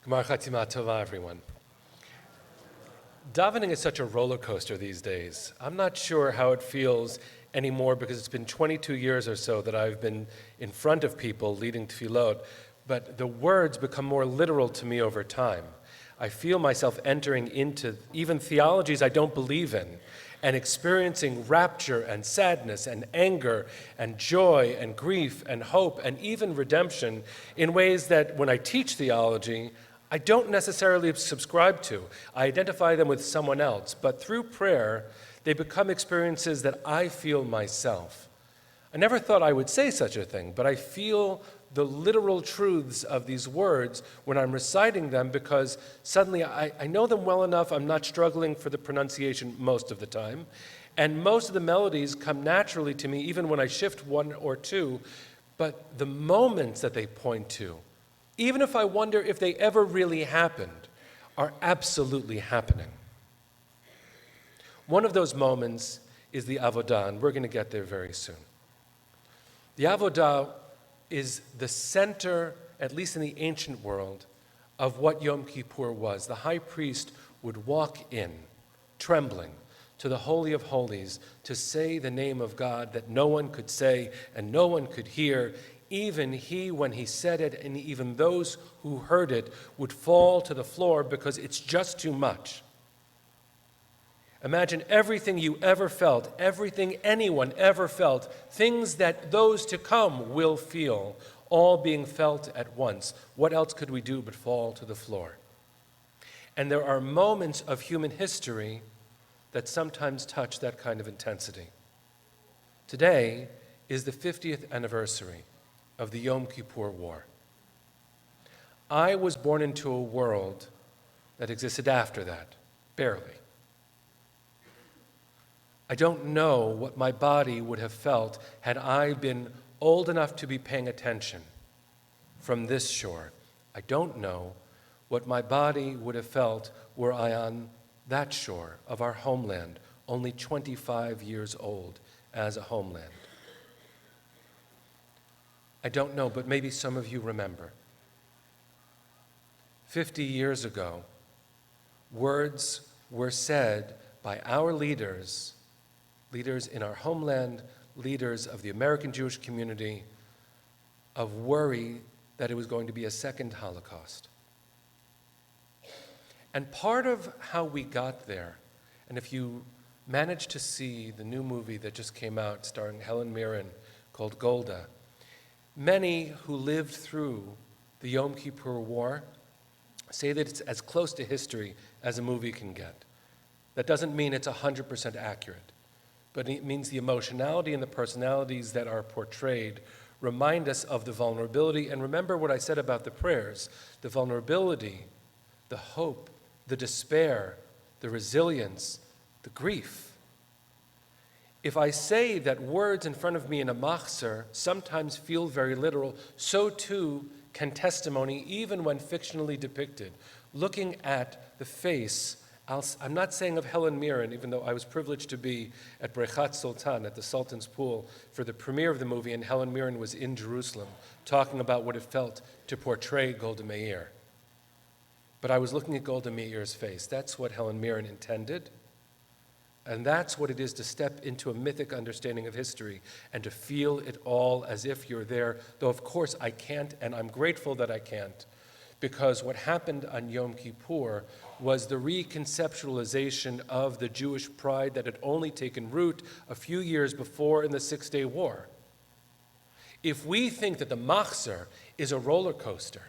Gemar Chatzima Tova, everyone. Davening is such a roller coaster these days. I'm not sure how it feels anymore because it's been 22 years or so that I've been in front of people leading tefillot, but the words become more literal to me over time. I feel myself entering into even theologies I don't believe in and experiencing rapture and sadness and anger and joy and grief and hope and even redemption in ways that when I teach theology, I don't necessarily subscribe to. I identify them with someone else, but through prayer, they become experiences that I feel myself. I never thought I would say such a thing, but I feel the literal truths of these words when I'm reciting them because suddenly I know them well enough, I'm not struggling for the pronunciation most of the time, and most of the melodies come naturally to me even when I shift one or two, but the moments that they point to, even if I wonder if they ever really happened, are absolutely happening. One of those moments is the Avodah, and we're going to get there very soon. The Avodah is the center, at least in the ancient world, of what Yom Kippur was. The high priest would walk in, trembling, to the Holy of Holies to say the name of God that no one could say and no one could hear. Even he, when he said it, and even those who heard it would fall to the floor because it's just too much. Imagine everything you ever felt, everything anyone ever felt, things that those to come will feel, all being felt at once. What else could we do but fall to the floor? And there are moments of human history that sometimes touch that kind of intensity. Today is the 50th anniversary of the Yom Kippur War. I was born into a world that existed after that, barely. I don't know what my body would have felt had I been old enough to be paying attention from this shore. I don't know what my body would have felt were I on that shore of our homeland, only 25 years old as a homeland. I don't know, but maybe some of you remember. 50 years ago, words were said by our leaders in our homeland, leaders of the American Jewish community, of worry that it was going to be a second Holocaust. And part of how we got there, and if you managed to see the new movie that just came out starring Helen Mirren called Golda, many who lived through the Yom Kippur War say that it's as close to history as a movie can get. That doesn't mean it's 100% accurate, but it means the emotionality and the personalities that are portrayed remind us of the vulnerability. And remember what I said about the prayers, the vulnerability, the hope, the despair, the resilience, the grief. If I say that words in front of me in a machzor sometimes feel very literal, so too can testimony, even when fictionally depicted. Looking at the face, I'm not saying of Helen Mirren, even though I was privileged to be at Brechat Sultan, at the Sultan's Pool, for the premiere of the movie, and Helen Mirren was in Jerusalem, talking about what it felt to portray Golda Meir. But I was looking at Golda Meir's face. That's what Helen Mirren intended. And that's what it is to step into a mythic understanding of history and to feel it all as if you're there, though of course I can't, and I'm grateful that I can't, because what happened on Yom Kippur was the reconceptualization of the Jewish pride that had only taken root a few years before in the Six-Day War. If we think that the machzor is a roller coaster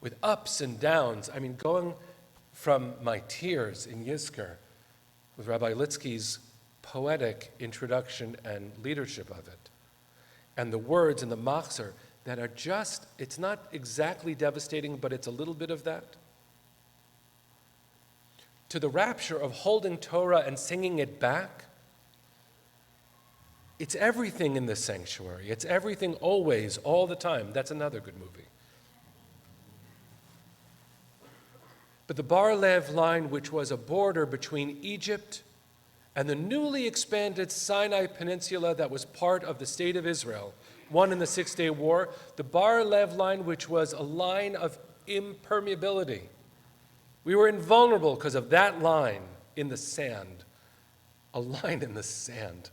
with ups and downs, I mean, going from my tears in Yizkor with Rabbi Litsky's poetic introduction and leadership of it, and the words in the machzor that are just, it's not exactly devastating, but it's a little bit of that, to the rapture of holding Torah and singing it back. It's everything in the sanctuary. It's everything always, all the time. That's another good movie. But the Bar Lev line, which was a border between Egypt and the newly expanded Sinai Peninsula that was part of the state of Israel, won in the Six-Day War, the Bar Lev line, which was a line of impermeability. We were invulnerable because of that line in the sand. A line in the sand.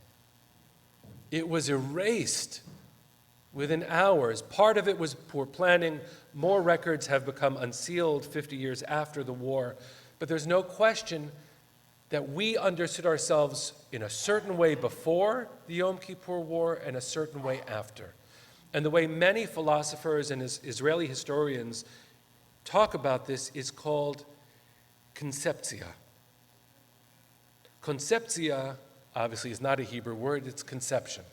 It was erased within hours. Part of it was poor planning. More records have become unsealed 50 years after the war. But there's no question that we understood ourselves in a certain way before the Yom Kippur War and a certain way after. And the way many philosophers and Israeli historians talk about this is called conceptia. Conceptia, obviously, is not a Hebrew word, it's conception.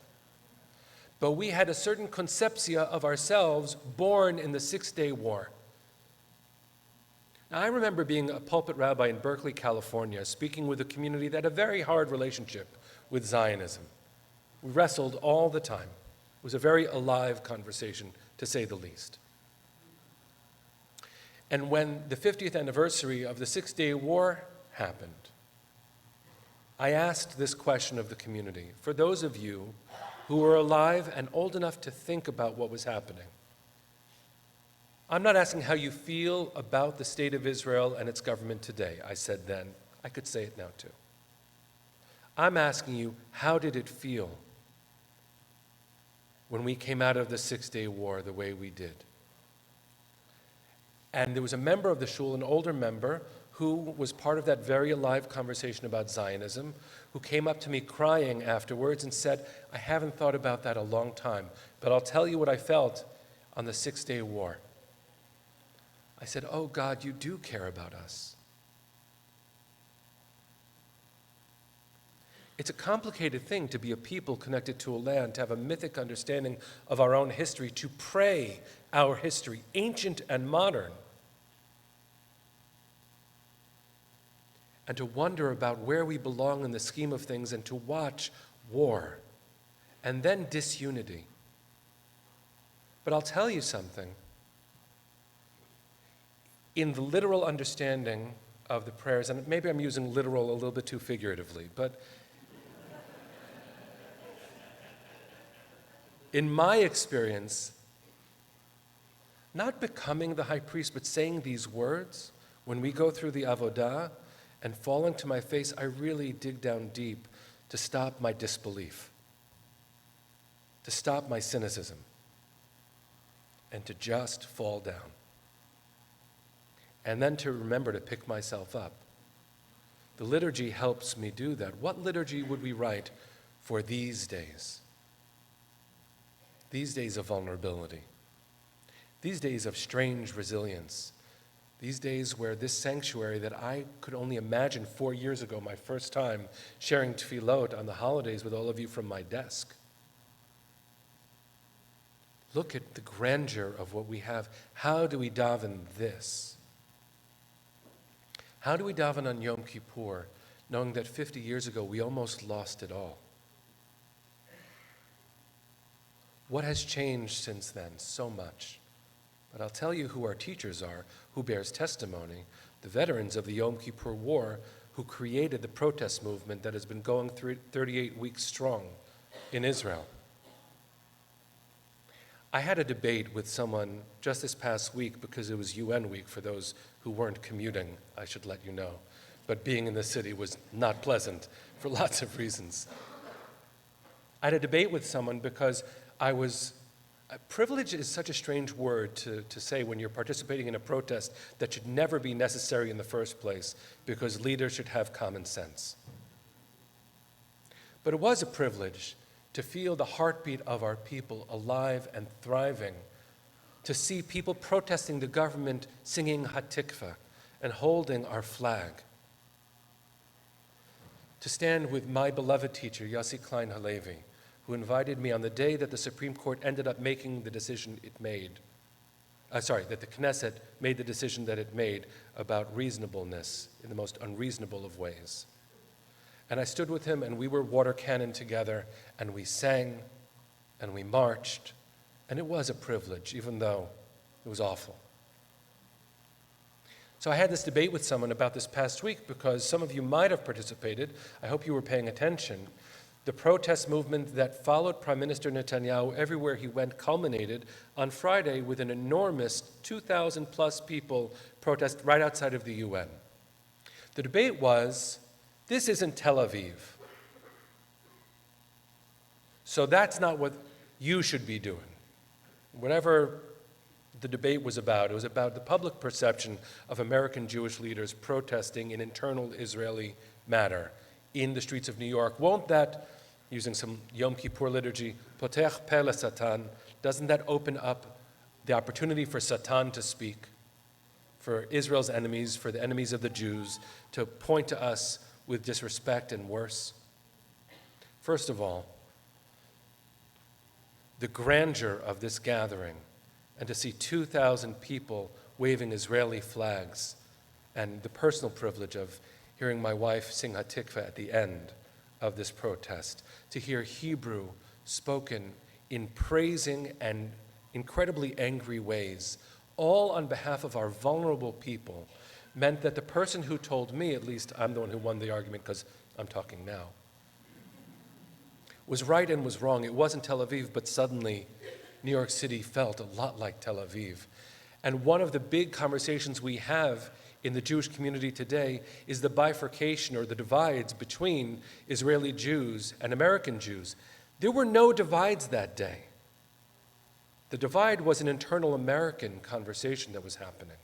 But we had a certain conceptia of ourselves born in the Six-Day War. Now, I remember being a pulpit rabbi in Berkeley, California, speaking with a community that had a very hard relationship with Zionism. We wrestled all the time. It was a very alive conversation, to say the least. And when the 50th anniversary of the Six-Day War happened, I asked this question of the community. For those of you who were alive and old enough to think about what was happening, I'm not asking how you feel about the state of Israel and its government today. I said then. I could say it now too. I'm asking you, how did it feel when we came out of the Six-Day War the way we did? And there was a member of the shul, an older member, who was part of that very alive conversation about Zionism, who came up to me crying afterwards and said, I haven't thought about that a long time, but I'll tell you what I felt on the Six-Day War. I said, oh God, you do care about us. It's a complicated thing to be a people connected to a land, to have a mythic understanding of our own history, to pray our history, ancient and modern, and to wonder about where we belong in the scheme of things, and to watch war and then disunity. But I'll tell you something. In the literal understanding of the prayers, and maybe I'm using literal a little bit too figuratively, but in my experience, not becoming the high priest, but saying these words, when we go through the Avodah and falling to my face, I really dig down deep to stop my disbelief, to stop my cynicism, and to just fall down. And then to remember to pick myself up. The liturgy helps me do that. What liturgy would we write for these days? These days of vulnerability. These days of strange resilience. These days where this sanctuary that I could only imagine 4 years ago, my first time sharing tefillot on the holidays with all of you from my desk. Look at the grandeur of what we have. How do we daven this? How do we daven on Yom Kippur, knowing that 50 years ago we almost lost it all? What has changed since then? So much. But I'll tell you who our teachers are, who bears testimony, the veterans of the Yom Kippur War, who created the protest movement that has been going through 38 weeks strong in Israel. I had a debate with someone just this past week, because it was UN week for those who weren't commuting, I should let you know. But being in the city was not pleasant for lots of reasons. I had a debate with someone because privilege is such a strange word to say when you're participating in a protest that should never be necessary in the first place, because leaders should have common sense. But it was a privilege to feel the heartbeat of our people alive and thriving, to see people protesting the government singing Hatikva and holding our flag, to stand with my beloved teacher, Yossi Klein Halevi, who invited me on the day that the Supreme Court ended up making the decision it made, that the Knesset made the decision that it made about reasonableness in the most unreasonable of ways. And I stood with him, and we were water cannon together, and we sang, and we marched, and it was a privilege, even though it was awful. So I had this debate with someone about this past week, because some of you might have participated, I hope you were paying attention, The protest movement that followed Prime Minister Netanyahu everywhere he went culminated on Friday with an enormous 2,000 plus people protest right outside of the UN. The debate was, this isn't Tel Aviv, so that's not what you should be doing. Whatever the debate was about, it was about the public perception of American Jewish leaders protesting an internal Israeli matter in the streets of New York. Won't that, using some Yom Kippur liturgy, potech pe Satan, doesn't that open up the opportunity for Satan to speak, for Israel's enemies, for the enemies of the Jews, to point to us with disrespect and worse? First of all, the grandeur of this gathering, and to see 2,000 people waving Israeli flags, and the personal privilege of hearing my wife sing Hatikva at the end of this protest, to hear Hebrew spoken in praising and incredibly angry ways, all on behalf of our vulnerable people, meant that the person who told me, at least I'm the one who won the argument because I'm talking now, was right and was wrong. It wasn't Tel Aviv, but suddenly New York City felt a lot like Tel Aviv. And one of the big conversations we have in the Jewish community today is the bifurcation or the divides between Israeli Jews and American Jews. There were no divides that day. The divide was an internal American conversation that was happening.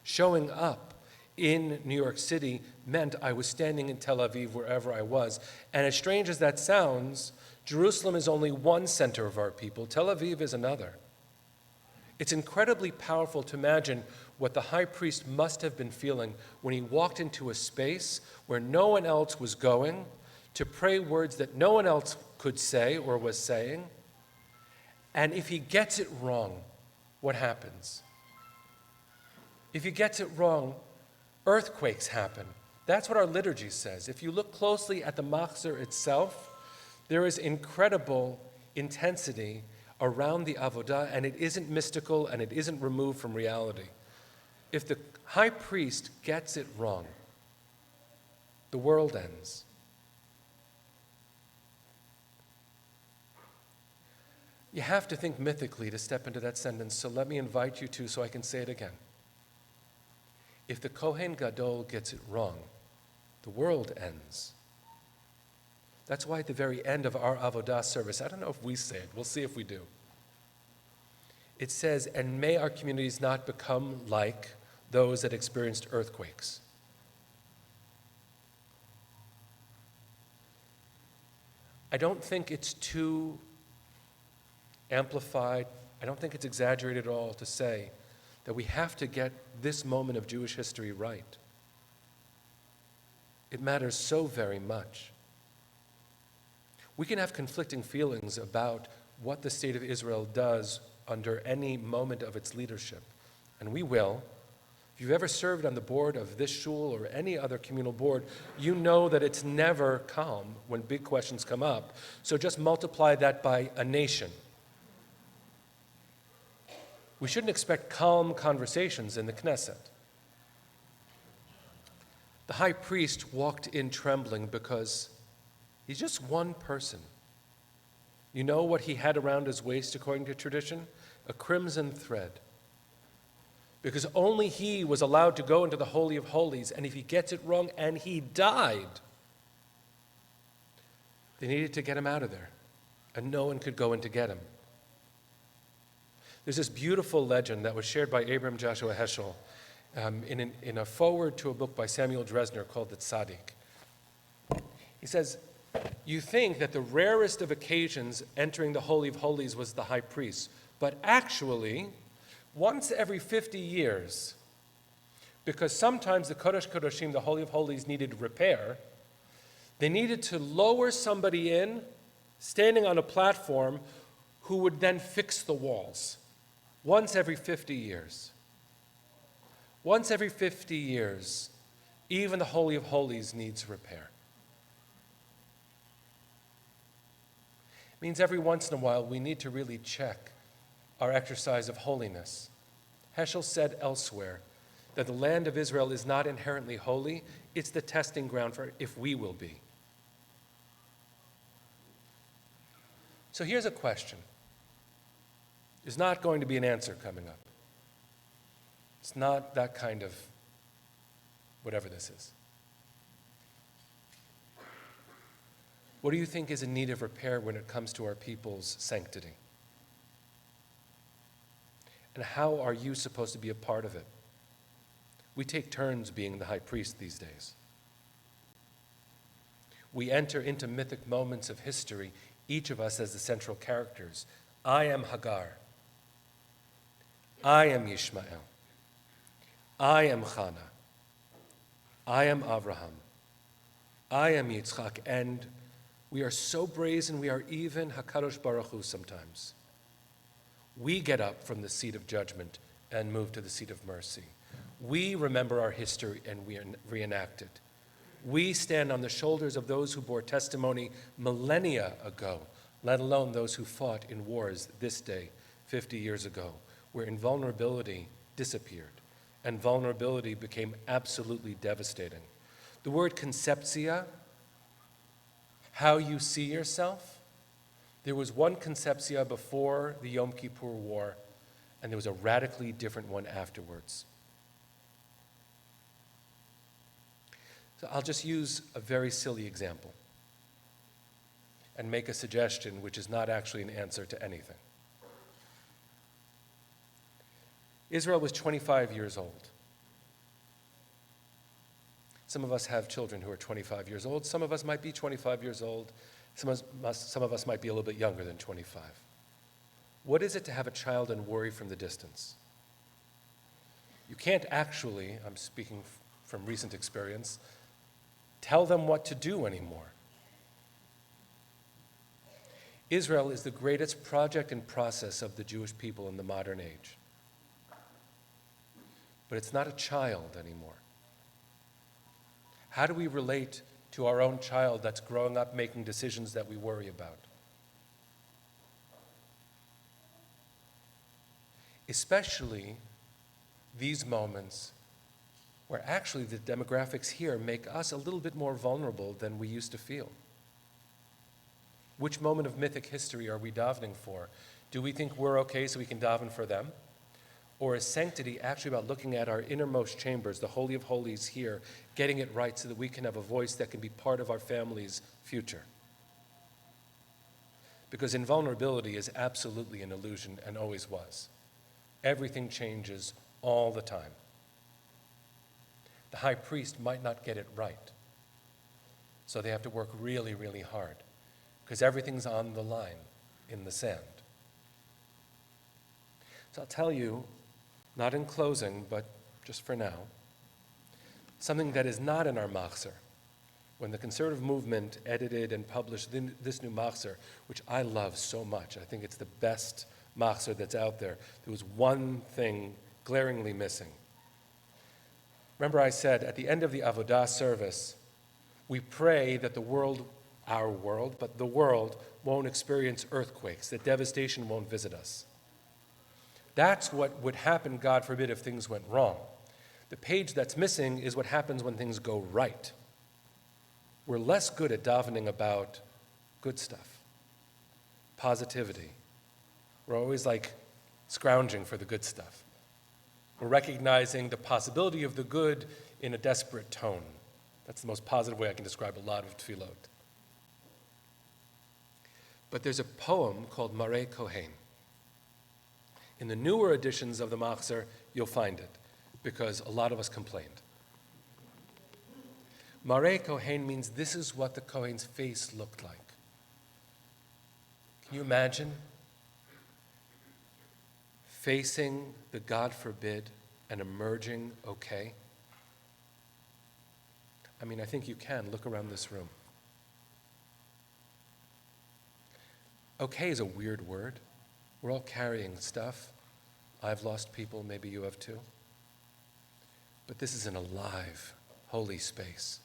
Showing up in New York City meant I was standing in Tel Aviv wherever I was. And as strange as that sounds, Jerusalem is only one center of our people. Tel Aviv is another. It's incredibly powerful to imagine what the high priest must have been feeling when he walked into a space where no one else was going to pray words that no one else could say or was saying. And if he gets it wrong, what happens? If he gets it wrong, earthquakes happen. That's what our liturgy says. If you look closely at the machzor itself, there is incredible intensity around the Avodah, and it isn't mystical and it isn't removed from reality. If the high priest gets it wrong, the world ends. You have to think mythically to step into that sentence, so let me invite you to, so I can say it again. If the Kohen Gadol gets it wrong, the world ends. That's why at the very end of our Avodah service, I don't know if we say it, we'll see if we do. It says, and may our communities not become like those that experienced earthquakes. I don't think it's too amplified, I don't think it's exaggerated at all to say that we have to get this moment of Jewish history right. It matters so very much. We can have conflicting feelings about what the state of Israel does under any moment of its leadership, and we will. If you've ever served on the board of this shul or any other communal board, you know that it's never calm when big questions come up. So just multiply that by a nation. We shouldn't expect calm conversations in the Knesset. The high priest walked in trembling because he's just one person. You know what he had around his waist, according to tradition? A crimson thread. Because only he was allowed to go into the Holy of Holies, and if he gets it wrong, and he died, they needed to get him out of there, and no one could go in to get him. There's this beautiful legend that was shared by Abram Joshua Heschel in a foreword to a book by Samuel Dresner called The Tzaddik. He says, you think that the rarest of occasions entering the Holy of Holies was the high priest, but actually, once every 50 years, because sometimes the Kodesh Kodashim, the Holy of Holies, needed repair, they needed to lower somebody in, standing on a platform, who would then fix the walls. Once every 50 years. Once every 50 years, even the Holy of Holies needs repair. It means every once in a while we need to really check our exercise of holiness. Heschel said elsewhere that the land of Israel is not inherently holy, it's the testing ground for if we will be. So here's a question. There's not going to be an answer coming up. It's not that kind of whatever this is. What do you think is in need of repair when it comes to our people's sanctity? And how are you supposed to be a part of it? We take turns being the high priest these days. We enter into mythic moments of history, each of us as the central characters. I am Hagar. I am Yishmael. I am Chana. I am Avraham. I am Yitzchak. And we are so brazen, we are even HaKadosh Baruch Hu sometimes. We get up from the seat of judgment and move to the seat of mercy. We remember our history and we reenact it. We stand on the shoulders of those who bore testimony millennia ago, let alone those who fought in wars this day, 50 years ago, where invulnerability disappeared and vulnerability became absolutely devastating. The word conceptia, how you see yourself, there was one conceptia before the Yom Kippur War, and there was a radically different one afterwards. So I'll just use a very silly example and make a suggestion which is not actually an answer to anything. Israel was 25 years old. Some of us have children who are 25 years old. Some of us might be 25 years old. Some of us might be a little bit younger than 25. What is it to have a child and worry from the distance? You can't actually, I'm speaking from recent experience, tell them what to do anymore. Israel is the greatest project and process of the Jewish people in the modern age. But it's not a child anymore. How do we relate to our own child that's growing up making decisions that we worry about? Especially these moments where actually the demographics here make us a little bit more vulnerable than we used to feel. Which moment of mythic history are we davening for? Do we think we're okay so we can daven for them? Or is sanctity actually about looking at our innermost chambers, the Holy of Holies here, getting it right so that we can have a voice that can be part of our family's future? Because invulnerability is absolutely an illusion and always was. Everything changes all the time. The high priest might not get it right, so they have to work really, really hard, because everything's on the line in the sand. So I'll tell you, not in closing, but just for now, something that is not in our machzor. When the conservative movement edited and published this new machzor, which I love so much, I think it's the best machzor that's out there, there was one thing glaringly missing. Remember I said at the end of the Avodah service, we pray that the world, our world, but the world won't experience earthquakes, that devastation won't visit us. That's what would happen, God forbid, if things went wrong. The page that's missing is what happens when things go right. We're less good at davening about good stuff, positivity. We're always like scrounging for the good stuff. We're recognizing the possibility of the good in a desperate tone. That's the most positive way I can describe a lot of tefillot. But there's a poem called Mareh Kohen. In the newer editions of the machzor, you'll find it, because a lot of us complained. Mareh Kohen means this is what the Kohen's face looked like. Can you imagine facing the God forbid and emerging okay? I mean, I think you can. Look around this room. Okay is a weird word. We're all carrying stuff. I've lost people, maybe you have too. But this is an alive, holy space.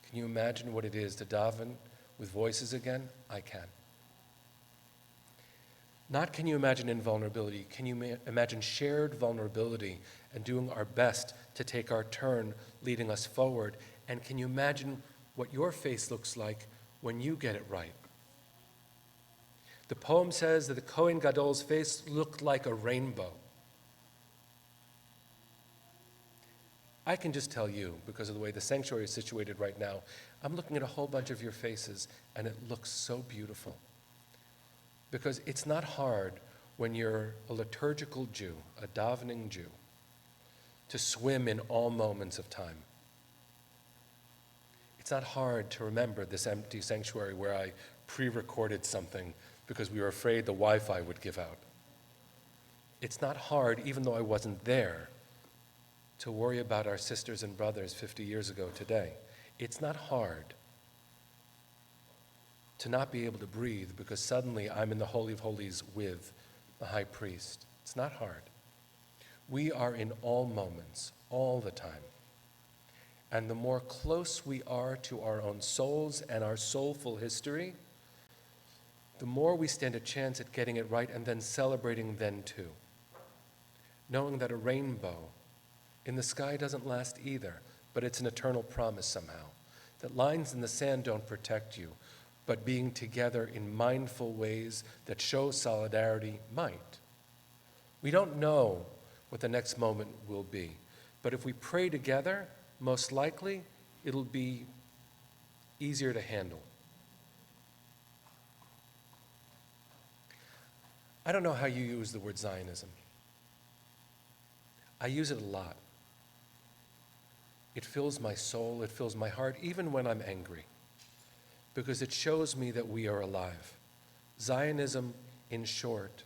Can you imagine what it is to daven with voices again? I can. Not can you imagine invulnerability, can you imagine shared vulnerability and doing our best to take our turn leading us forward? And can you imagine what your face looks like when you get it right? The poem says that the Kohen Gadol's face looked like a rainbow. I can just tell you, because of the way the sanctuary is situated right now, I'm looking at a whole bunch of your faces, and it looks so beautiful. Because it's not hard when you're a liturgical Jew, a davening Jew, to swim in all moments of time. It's not hard to remember this empty sanctuary where I pre-recorded something because we were afraid the Wi-Fi would give out. It's not hard, even though I wasn't there, to worry about our sisters and brothers 50 years ago today. It's not hard to not be able to breathe because suddenly I'm in the Holy of Holies with the high priest. It's not hard. We are in all moments, all the time. And the more close we are to our own souls and our soulful history, the more we stand a chance at getting it right and then celebrating then too. Knowing that a rainbow in the sky doesn't last either, but it's an eternal promise somehow. That lines in the sand don't protect you, but being together in mindful ways that show solidarity might. We don't know what the next moment will be, but if we pray together, most likely it'll be easier to handle. I don't know how you use the word Zionism. I use it a lot. It fills my soul, it fills my heart, even when I'm angry, because it shows me that we are alive. Zionism, in short,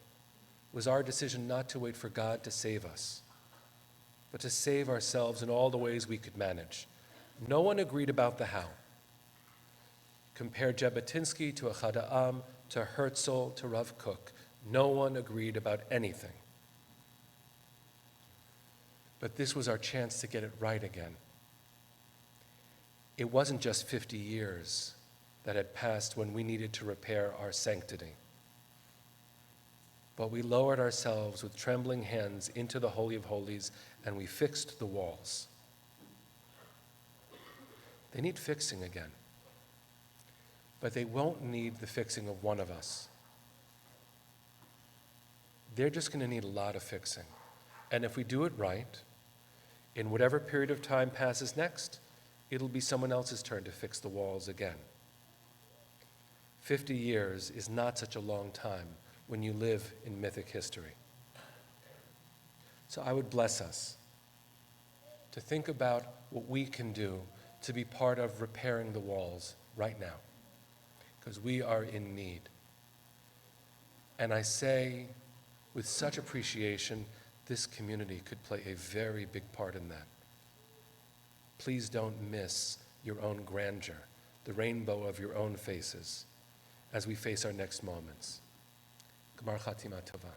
was our decision not to wait for God to save us, but to save ourselves in all the ways we could manage. No one agreed about the how. Compare Jabotinsky to Echad Ha'am, to Herzl, to Rav Kook. No one agreed about anything. But this was our chance to get it right again. It wasn't just 50 years that had passed when we needed to repair our sanctity. But we lowered ourselves with trembling hands into the Holy of Holies and we fixed the walls. They need fixing again. But they won't need the fixing of one of us. They're just going to need a lot of fixing. And if we do it right, in whatever period of time passes next, it'll be someone else's turn to fix the walls again. 50 years is not such a long time when you live in mythic history. So I would bless us to think about what we can do to be part of repairing the walls right now, because we are in need. And I say with such appreciation, this community could play a very big part in that. Please don't miss your own grandeur, the rainbow of your own faces, as we face our next moments. Gmar Chatima Tova.